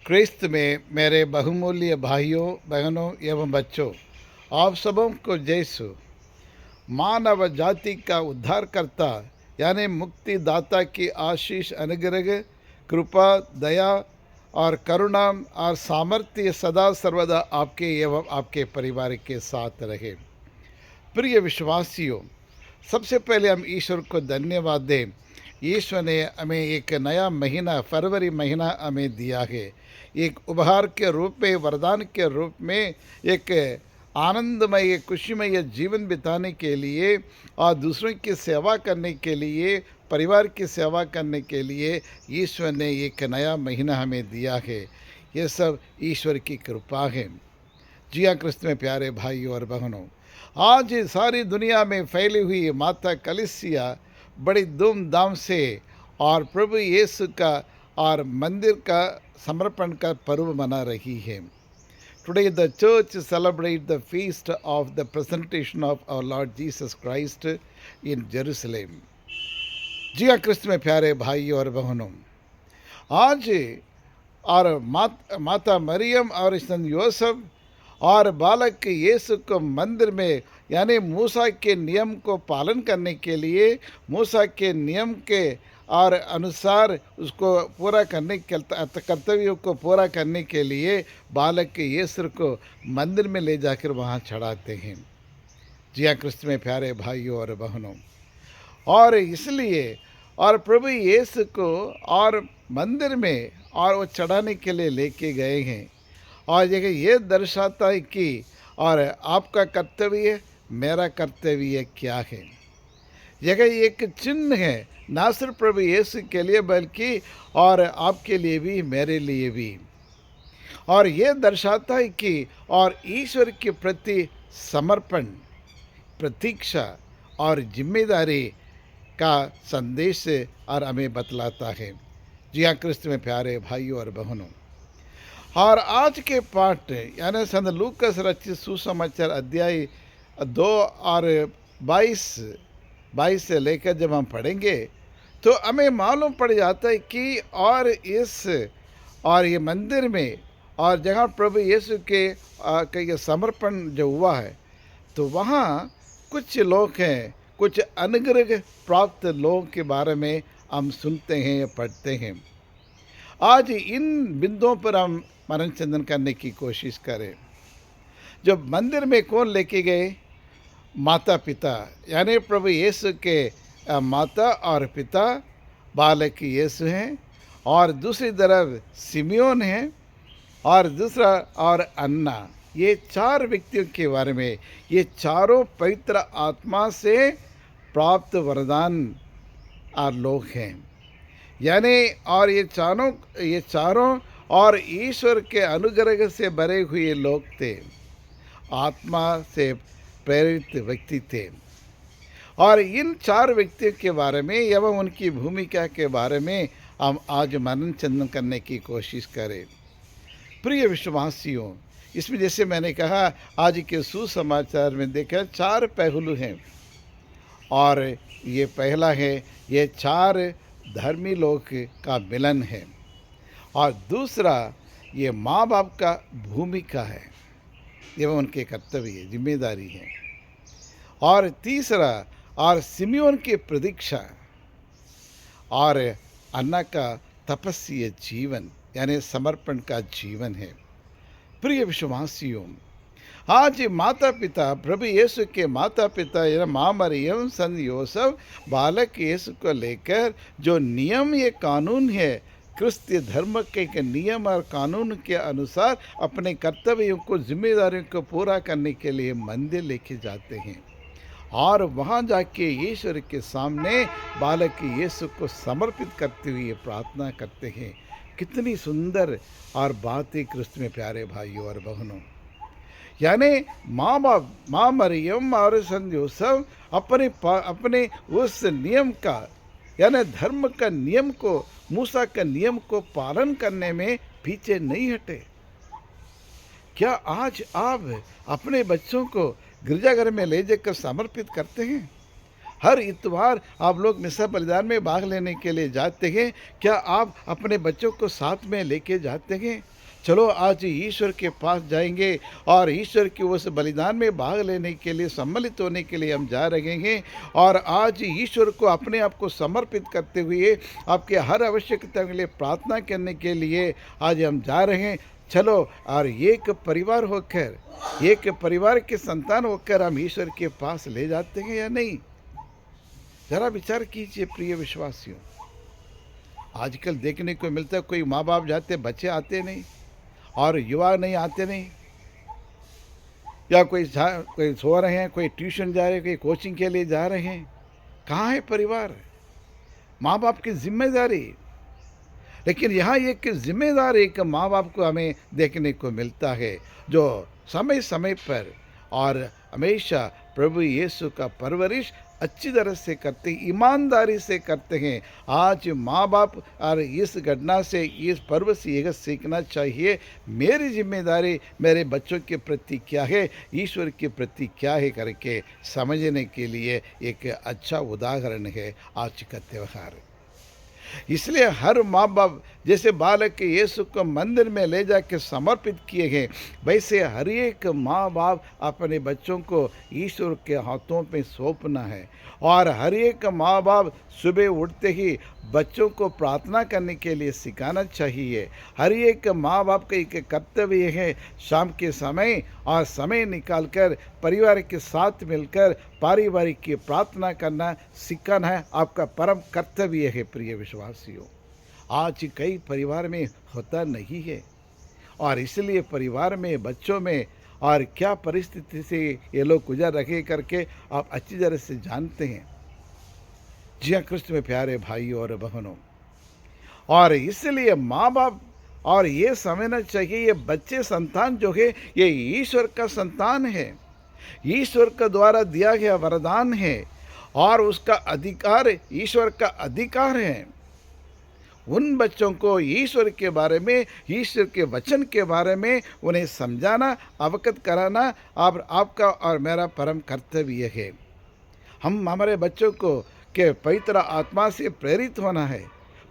क्रिस्त में मेरे बहुमूल्य भाइयों बहनों एवं बच्चों, आप सबों को जयसु। मानव जाति का उद्धारकर्ता यानी मुक्तिदाता की आशीष, अनुग्रह, कृपा, दया और करुणा और सामर्थ्य सदा सर्वदा आपके एवं आपके परिवार के साथ रहे। प्रिय विश्वासियों, सबसे पहले हम ईश्वर को धन्यवाद दें। ईश्वर ने हमें एक नया महीना, फरवरी महीना हमें दिया है। एक उपहार के रूप में, वरदान के रूप में, एक आनंदमय खुशीमय जीवन बिताने के लिए और दूसरों की सेवा करने के लिए, परिवार की सेवा करने के लिए ईश्वर ने एक नया महीना हमें दिया है। ये सब ईश्वर की कृपा है। जी हाँ, क्रिस्त में प्यारे भाइयों और बहनों, आज सारी दुनिया में फैली हुई माता कलीसिया बड़ी धूमधाम से और प्रभु यीशु का और मंदिर का समर्पण का पर्व मना रही है। Today the church celebrate the feast of the presentation of our lord Jesus Christ in Jerusalem. जी हाँ, क्रिस्त में प्यारे भाइयों और बहनों, आज और माता मरियम और संत यूसुफ और बालक यीशु को मंदिर में यानी मूसा के नियम को पालन करने के लिए, मूसा के नियम के और अनुसार उसको पूरा करने के कर्तव्यों को पूरा करने के लिए बालक यीशु को मंदिर में ले जाकर वहाँ चढ़ाते हैं। जी हाँ, क्रिस्त में प्यारे भाइयों और बहनों, और इसलिए और प्रभु यीशु को और मंदिर में और वो चढ़ाने के लिए लेके गए हैं। और ये दर्शाता है कि और आपका कर्तव्य, मेरा कर्तव्य क्या है। यह एक चिन्ह है, ना सिर्फ प्रभु यीशु के लिए बल्कि और आपके लिए भी, मेरे लिए भी। और ये दर्शाता है कि और ईश्वर के प्रति समर्पण, प्रतीक्षा और जिम्मेदारी का संदेश और हमें बतलाता है। जी हाँ, क्रिस्त में प्यारे भाइयों और बहनों, और आज के पाठ यानी संत लूकास रचित सुसमाचार अध्याय 2 और 22 से लेकर जब हम पढ़ेंगे तो हमें मालूम पड़ जाता है कि और इस और ये मंदिर में और जहाँ प्रभु यीशु के समर्पण जो हुआ है, तो वहाँ कुछ लोग हैं, कुछ अनुग्रह प्राप्त लोगों के बारे में हम सुनते हैं या पढ़ते हैं। आज इन बिंदुओं पर हम स्मरण चिंतन करने की कोशिश करें। जब मंदिर में कौन लेके गए? माता पिता यानी प्रभु यीशु के माता और पिता बालक यीशु हैं, और दूसरी तरफ सिमियोन हैं, और दूसरा और अन्ना। ये 4 व्यक्तियों के बारे में, ये चारों पवित्र आत्मा से प्राप्त वरदान और लोग हैं। यानी और ये चारों और ईश्वर के अनुग्रह से भरे हुए लोग थे, आत्मा से प्रेरित व्यक्ति थे। और इन 4 व्यक्तियों के बारे में एवं उनकी भूमिका के बारे में हम आज मनन चिंतन करने की कोशिश करें। प्रिय विश्वासियों, इसमें जैसे मैंने कहा, आज के सुसमाचार में देखा 4 पहलू हैं। और ये पहला है, ये 4 धर्मी लोग का मिलन है। और दूसरा, ये माँ बाप का भूमिका है एवं उनके कर्तव्य, जिम्मेदारी है। और तीसरा, और सिमियोन की प्रतीक्षा, और अन्ना का तपस्या जीवन यानी समर्पण का जीवन है। प्रिय विश्वासियों, आज माता पिता, प्रभु यीशु के माता पिता या माँ मरियम, संत यूसुफ, बालक यीशु को लेकर जो नियम, ये कानून है, क्रिस्तीय धर्म के नियम और कानून के अनुसार अपने कर्तव्यों को, जिम्मेदारियों को पूरा करने के लिए मंदिर लेके जाते हैं। और वहाँ जाके ईश्वर के सामने बालक यीशु को समर्पित करते हुए प्रार्थना करते हैं। कितनी सुंदर और बात है क्रिस्त में प्यारे भाइयों और बहनों। यानी माँ बाप, माँ मरियम और संत यूसुफ अपने उस नियम का यानी धर्म का नियम को, मूसा का नियम को पालन करने में पीछे नहीं हटे। क्या आज आप अपने बच्चों को गिरजाघर में ले जाकर समर्पित करते हैं? हर इतवार आप लोग मिसा बलिदान में भाग लेने के लिए जाते हैं। क्या आप अपने बच्चों को साथ में लेके जाते हैं? चलो आज ईश्वर के पास जाएंगे और ईश्वर के उस बलिदान में भाग लेने के लिए, सम्मिलित होने के लिए हम जा रहे हैं। और आज ईश्वर को अपने आप को समर्पित करते हुए आपके हर आवश्यकता के लिए प्रार्थना करने के लिए आज हम जा रहे हैं। चलो और एक परिवार होकर, एक परिवार के संतान होकर हम ईश्वर के पास ले जाते हैं या नहीं? जरा विचार कीजिए प्रिय विश्वासियों। आजकल देखने को मिलता है कोई माँ बाप जाते, बच्चे आते नहीं, और युवा नहीं आते नहीं, या कोई सो रहे हैं, कोई ट्यूशन जा रहे हैं, कोई कोचिंग के लिए जा रहे हैं। कहाँ है परिवार, माँ बाप की जिम्मेदारी? लेकिन यहाँ एक जिम्मेदार एक माँ बाप को हमें देखने को मिलता है, जो समय समय पर और हमेशा प्रभु यीशु का परवरिश अच्छी तरह से करते, ईमानदारी से करते हैं। आज माँ बाप और इस घटना से, इस पर्व से यह सीखना चाहिए, मेरी जिम्मेदारी मेरे बच्चों के प्रति क्या है, ईश्वर के प्रति क्या है करके समझने के लिए एक अच्छा उदाहरण है आज का त्यौहार। इसलिए हर माँ बाप जैसे बालक यीशु को मंदिर में ले जाके समर्पित किए हैं, वैसे हर एक माँ बाप अपने बच्चों को ईश्वर के हाथों में सौंपना है। और हर एक माँ बाप सुबह उठते ही बच्चों को प्रार्थना करने के लिए सिखाना चाहिए। हर एक माँ बाप का एक कर्तव्य है शाम के समय और समय निकालकर परिवार के साथ मिलकर पारिवारिक की प्रार्थना करना सिखाना है, आपका परम कर्तव्य है। प्रिय विश्वासियों, आज कई परिवार में होता नहीं है, और इसलिए परिवार में, बच्चों में और क्या परिस्थिति से ये लोग गुजर रहे करके आप अच्छी तरह से जानते हैं। जी हाँ कृष्ण में प्यारे भाइयों और बहनों, और इसलिए माँ बाप और ये समझना चाहिए, ये बच्चे संतान जो है ये ईश्वर का संतान है, ईश्वर का द्वारा दिया गया वरदान है, और उसका अधिकार ईश्वर का अधिकार है। उन बच्चों को ईश्वर के बारे में, ईश्वर के वचन के बारे में उन्हें समझाना, अवगत कराना आपका और मेरा परम कर्तव्य है। हम हमारे बच्चों को के पवित्र आत्मा से प्रेरित होना है,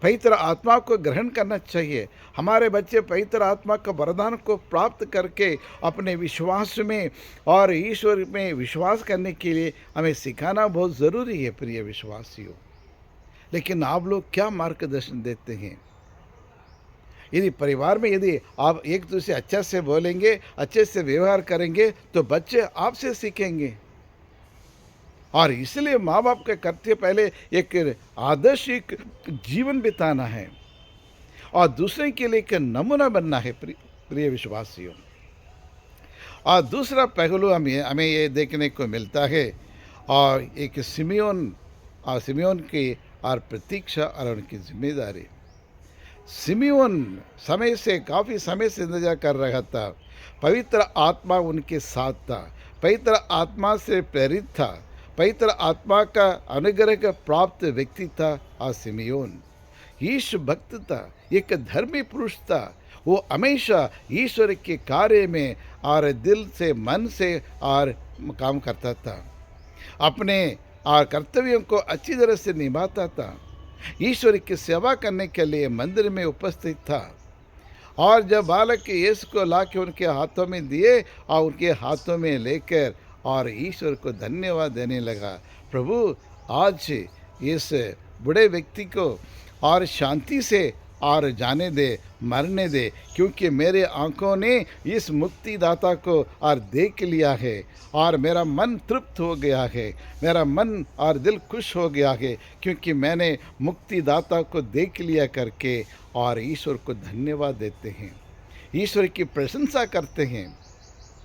पवित्र आत्मा को ग्रहण करना चाहिए। हमारे बच्चे पवित्र आत्मा का वरदान को प्राप्त करके अपने विश्वास में और ईश्वर में विश्वास करने के लिए हमें सिखाना बहुत ज़रूरी है प्रिय विश्वासियों। लेकिन आप लोग क्या मार्गदर्शन देते हैं? यदि परिवार में यदि आप एक दूसरे से अच्छा से बोलेंगे, अच्छे से व्यवहार करेंगे, तो बच्चे आपसे सीखेंगे। और इसलिए माँ बाप के कर्तव्य पहले एक आदर्श जीवन बिताना है और दूसरे के लिए एक नमूना बनना है प्रिय विश्वासियों। और दूसरा पहलू हमें ये देखने को मिलता है, और एक सिमियोन की और प्रतीक्षा और उनकी जिम्मेदारी। सिमियोन काफ़ी समय से इंतजार कर रहा था। पवित्र आत्मा उनके साथ था, पवित्र आत्मा से प्रेरित था, पवित्र आत्मा का अनुग्रह का प्राप्त व्यक्ति था। और सिमियोन यीशु भक्त था, एक धर्मी पुरुष था। वो हमेशा ईश्वर के कार्य में और दिल से, मन से और काम करता था, अपने और कर्तव्यों को अच्छी तरह से निभाता था, ईश्वर की सेवा करने के लिए मंदिर में उपस्थित था। और जब बालक यीशु को ला के उनके हाथों में दिए और उनके हाथों में लेकर और ईश्वर को धन्यवाद देने लगा, प्रभु आज इस बूढ़े व्यक्ति को और शांति से और जाने दे, मरने दे, क्योंकि मेरे आंखों ने इस मुक्तिदाता को और देख लिया है और मेरा मन तृप्त हो गया है, मेरा मन और दिल खुश हो गया है, क्योंकि मैंने मुक्तिदाता को देख लिया करके और ईश्वर को धन्यवाद देते हैं, ईश्वर की प्रशंसा करते हैं।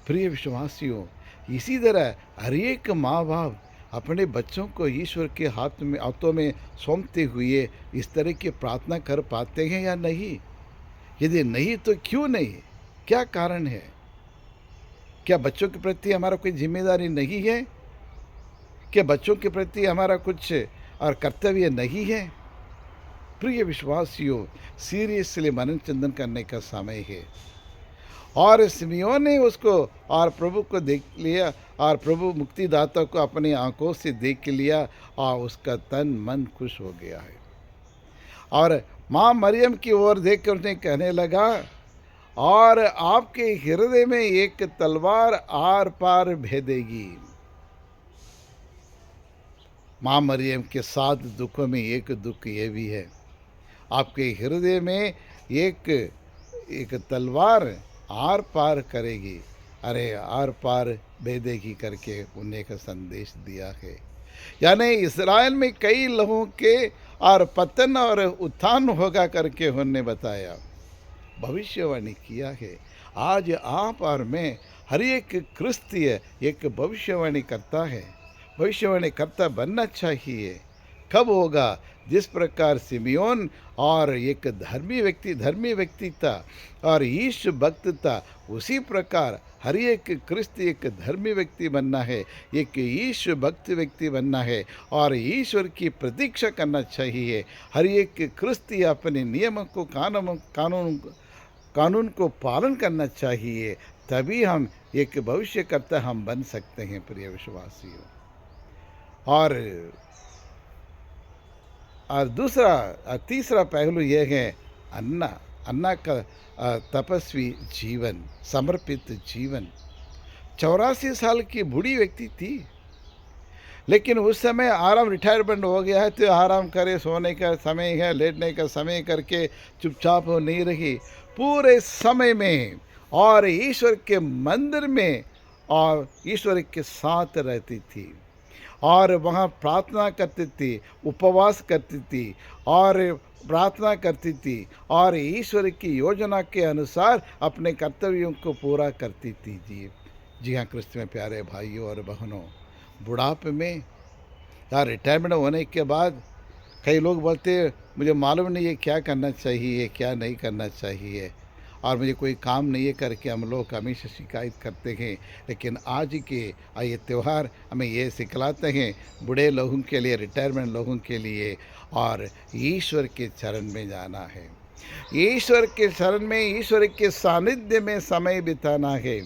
प्रिय विश्वासियों, इसी तरह हर एक माँ बाप अपने बच्चों को ईश्वर के हाथों में सौंपते हुए इस तरह की प्रार्थना कर पाते हैं या नहीं? यदि नहीं तो क्यों नहीं? क्या कारण है? क्या बच्चों के प्रति हमारा कोई जिम्मेदारी नहीं है? क्या बच्चों के प्रति हमारा कुछ और कर्तव्य नहीं है? प्रिय विश्वासियों, सीरियसली मनन चिंतन करने का समय है। और सिमियोन ने उसको और प्रभु को देख लिया और प्रभु मुक्तिदाता को अपनी आंखों से देख लिया और उसका तन मन खुश हो गया है। और माँ मरियम की ओर देख कर उन्हें कहने लगा, और आपके हृदय में एक तलवार आर पार भेदेगी। माँ मरियम के 7 दुखों में एक दुख ये भी है, आपके हृदय में एक एक तलवार आर पार करेगी, अरे आर पार भेदेगी करके उन्हें का संदेश दिया है। यानी इसराइल में कई लोगों के और पतन और उत्थान होगा करके उन्होंने बताया, भविष्यवाणी किया है। आज आप और मैं हर एक क्रिस्तीय एक भविष्यवाणी करता है, भविष्यवाणी करता बनना चाहिए। कब होगा? जिस प्रकार सिमियोन और एक धर्मी व्यक्ति था और यीशु भक्त था, उसी प्रकार हर एक क्रिस्ती एक धर्मी व्यक्ति बनना है, एक यीशु भक्त व्यक्ति बनना है और ईश्वर की प्रतीक्षा करना चाहिए। हर एक क्रिस्ती अपने नियमों को कानून को पालन करना चाहिए, तभी हम एक भविष्यकर्ता हम बन सकते हैं प्रिय विश्वासियों। और तीसरा पहलू यह है अन्ना का तपस्वी जीवन, समर्पित जीवन। 84 साल की बूढ़ी व्यक्ति थी, लेकिन उस समय आराम, रिटायरमेंट हो गया है तो आराम करे, सोने का समय है, लेटने का समय करके चुपचाप हो नहीं रही, पूरे समय में और ईश्वर के मंदिर में और ईश्वर के साथ रहती थी और वहाँ प्रार्थना करती थी, उपवास करती थी और प्रार्थना करती थी और ईश्वर की योजना के अनुसार अपने कर्तव्यों को पूरा करती थी। जी हाँ क्रिस्त में प्यारे भाइयों और बहनों, बुढ़ापे में या रिटायरमेंट होने के बाद कई लोग बोलते हैं मुझे मालूम नहीं है क्या करना चाहिए क्या नहीं करना चाहिए और मुझे कोई काम नहीं है करके हम लोग हमेशा शिकायत करते हैं। लेकिन आज के ये त्यौहार हमें ये सिखलाते हैं बूढ़े लोगों के लिए, रिटायरमेंट लोगों के लिए, और ईश्वर के चरण में जाना है, ईश्वर के चरण में, ईश्वर के सानिध्य में समय बिताना है।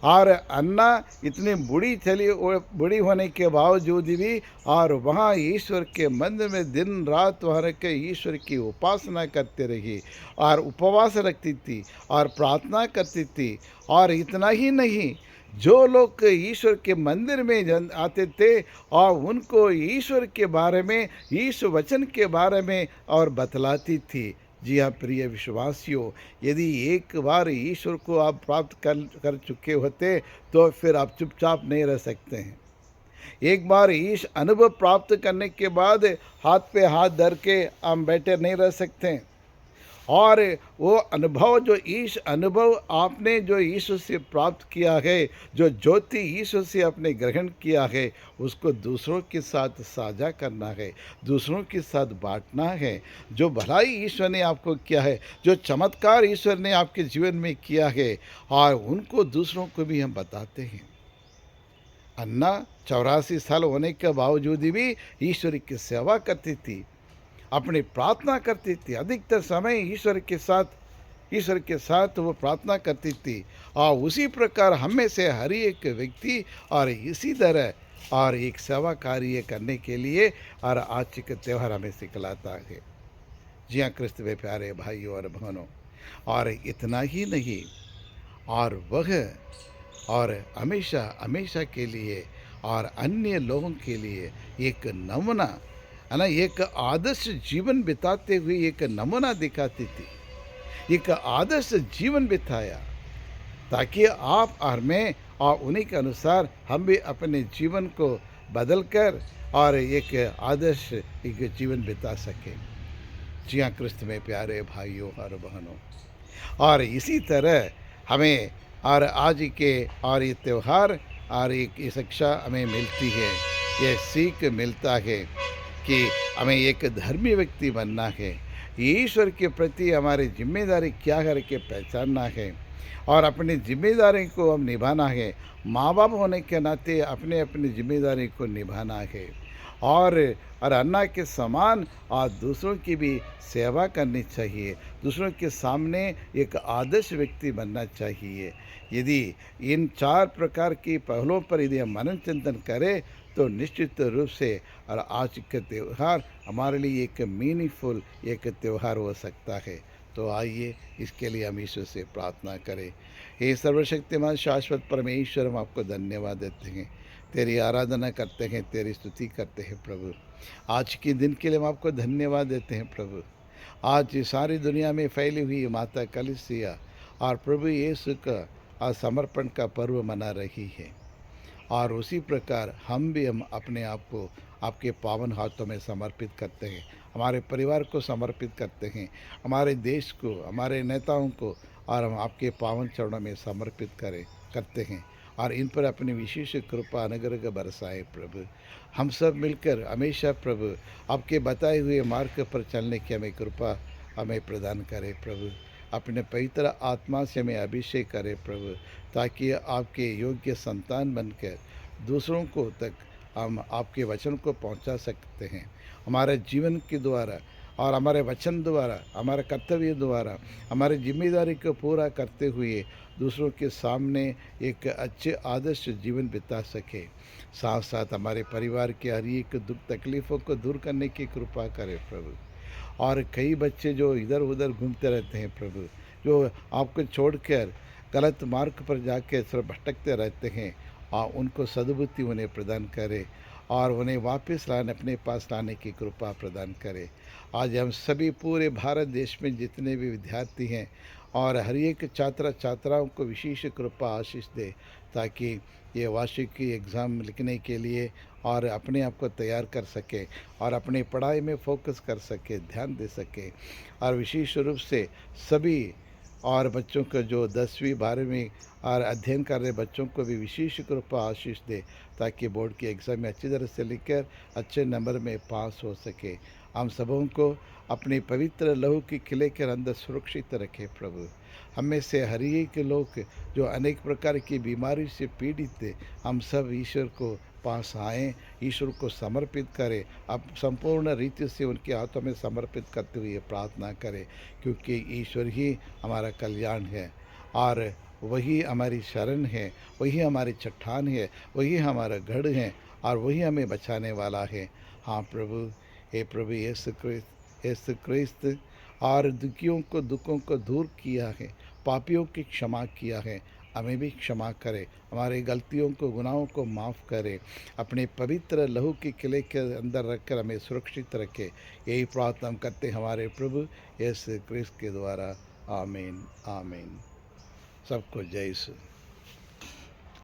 और अन्ना इतनी बूढ़ी होने के बावजूद भी और वहाँ ईश्वर के मंदिर में दिन रात वहाँ के ईश्वर की उपासना करते रही और उपवास रखती थी और प्रार्थना करती थी। और इतना ही नहीं, जो लोग ईश्वर के मंदिर में आते थे और उनको ईश्वर के बारे में, ईश्वर वचन के बारे में और बतलाती थी। जी हाँ प्रिय विश्वासियों, यदि एक बार ईश्वर को आप प्राप्त कर चुके होते तो फिर आप चुपचाप नहीं रह सकते हैं। एक बार ईश अनुभव प्राप्त करने के बाद हाथ पे हाथ धर के हम बैठे नहीं रह सकते हैं। और वो अनुभव, जो ईश अनुभव आपने जो ईश्वर से प्राप्त किया है, जो ज्योति ईश्वर से आपने ग्रहण किया है, उसको दूसरों के साथ साझा करना है, दूसरों के साथ बांटना है। जो भलाई ईश्वर ने आपको किया है, जो चमत्कार ईश्वर ने आपके जीवन में किया है, और उनको दूसरों को भी हम बताते हैं। अन्ना 84 साल होने के बावजूद भी ईश्वर की सेवा करती थी, अपनी प्रार्थना करती थी, अधिकतर समय ईश्वर के साथ वो प्रार्थना करती थी। और उसी प्रकार हम में से हर एक व्यक्ति और इसी तरह और एक सेवा कार्य करने के लिए और आज का त्यौहार हमें सिखलाता है। जी हाँ क्रिस्त में प्यारे भाइयों और बहनों, और इतना ही नहीं, और वह और हमेशा के लिए और अन्य लोगों के लिए एक नमूना है ना, एक आदर्श जीवन बिताते हुए एक नमूना दिखाती थी, एक आदर्श जीवन बिताया, ताकि आप और मैं और उन्हीं के अनुसार हम भी अपने जीवन को बदल कर और एक आदर्श एक जीवन बिता सकें। जी हाँ क्रिस्त में प्यारे भाइयों और बहनों, और इसी तरह हमें और आज के और ये त्यौहार और एक शिक्षा हमें मिलती है, ये सीख मिलता है कि हमें एक धर्मी व्यक्ति बनना है, ईश्वर के प्रति हमारी जिम्मेदारी क्या करके पहचानना है और अपनी जिम्मेदारी को हम निभाना है। माँ बाप होने के नाते अपने अपनी जिम्मेदारी को निभाना है और अन्ना के समान और दूसरों की भी सेवा करनी चाहिए, दूसरों के सामने एक आदर्श व्यक्ति बनना चाहिए। यदि इन 4 प्रकार की पहलों पर यदि हम मनन चिंतन करें तो निश्चित रूप से और आज का त्यौहार हमारे लिए एक मीनिंगफुल एक त्यौहार हो सकता है। तो आइए इसके लिए हम ईश्वर से प्रार्थना करें। हे सर्वशक्तिमान शाश्वत परमेश्वर, हम आपको धन्यवाद देते हैं, तेरी आराधना करते हैं, तेरी स्तुति करते हैं प्रभु। आज के दिन के लिए हम आपको धन्यवाद देते हैं प्रभु। आज ये सारी दुनिया में फैली हुई माता कलीसिया और प्रभु यीशु का समर्पण का पर्व मना रही है, और उसी प्रकार हम अपने आप को आपके पावन हाथों में समर्पित करते हैं, हमारे परिवार को समर्पित करते हैं, हमारे देश को, हमारे नेताओं को, और हम आपके पावन चरणों में समर्पित करते हैं, और इन पर अपनी विशेष कृपा अनुग्रह बरसाए प्रभु। हम सब मिलकर हमेशा प्रभु आपके बताए हुए मार्ग पर चलने की हमें कृपा हमें प्रदान करें प्रभु। अपने पवित्र आत्मा से हमें अभिषेक करें प्रभु, ताकि आपके योग्य संतान बनकर दूसरों को तक हम आपके वचन को पहुंचा सकते हैं। हमारे जीवन के द्वारा और हमारे वचन द्वारा, हमारे कर्तव्य द्वारा, हमारी जिम्मेदारी को पूरा करते हुए दूसरों के सामने एक अच्छे आदर्श जीवन बिता सके। साथ साथ हमारे परिवार के हर एक दुख तकलीफ़ों को दूर करने की कृपा करें प्रभु। और कई बच्चे जो इधर उधर घूमते रहते हैं प्रभु, जो आपको छोड़कर गलत मार्ग पर जाके सिर्फ भटकते रहते हैं, उनको सद्बुद्धि उन्हें प्रदान करे और उन्हें वापस लाने, अपने पास लाने की कृपा प्रदान करे। आज हम सभी पूरे भारत देश में जितने भी विद्यार्थी हैं और हर एक छात्र छात्राओं को विशेष कृपा आशीष दे, ताकि ये वार्षिक एग्ज़ाम लिखने के लिए और अपने आप को तैयार कर सके और अपनी पढ़ाई में फोकस कर सके, ध्यान दे सके। और विशेष रूप से सभी और बच्चों को जो 10वीं 12वीं और अध्ययन कर रहे बच्चों को भी विशेष कृपा आशीष दे, ताकि बोर्ड की एग्ज़ाम में अच्छी तरह से लिखकर अच्छे नंबर में पास हो सके। हम सबों को अपने पवित्र लहू के किले के अंदर सुरक्षित रखे प्रभु। हम में से हर एक लोग जो अनेक प्रकार की बीमारी से पीड़ित थे, हम सब ईश्वर को पास आएँ, ईश्वर को समर्पित करें, अब संपूर्ण रीति से उनके हाथों में समर्पित करते हुए प्रार्थना करें, क्योंकि ईश्वर ही हमारा कल्याण है और वही हमारी शरण है, वही हमारी चट्टान है, वही हमारा गढ़ है और वही हमें बचाने वाला है। हाँ प्रभु, हे प्रभु यीशु क्रिस्त और दुखों को दूर किया है, पापियों की क्षमा किया है, हमें भी क्षमा करे, हमारी गलतियों को, गुनाहों को माफ़ करे, अपने पवित्र लहू के किले के अंदर रखकर हमें सुरक्षित रखे। यही प्रार्थना हम करते हमारे प्रभु यीशु क्रिस्त के द्वारा। आमीन आमीन। सबको जय यीशु।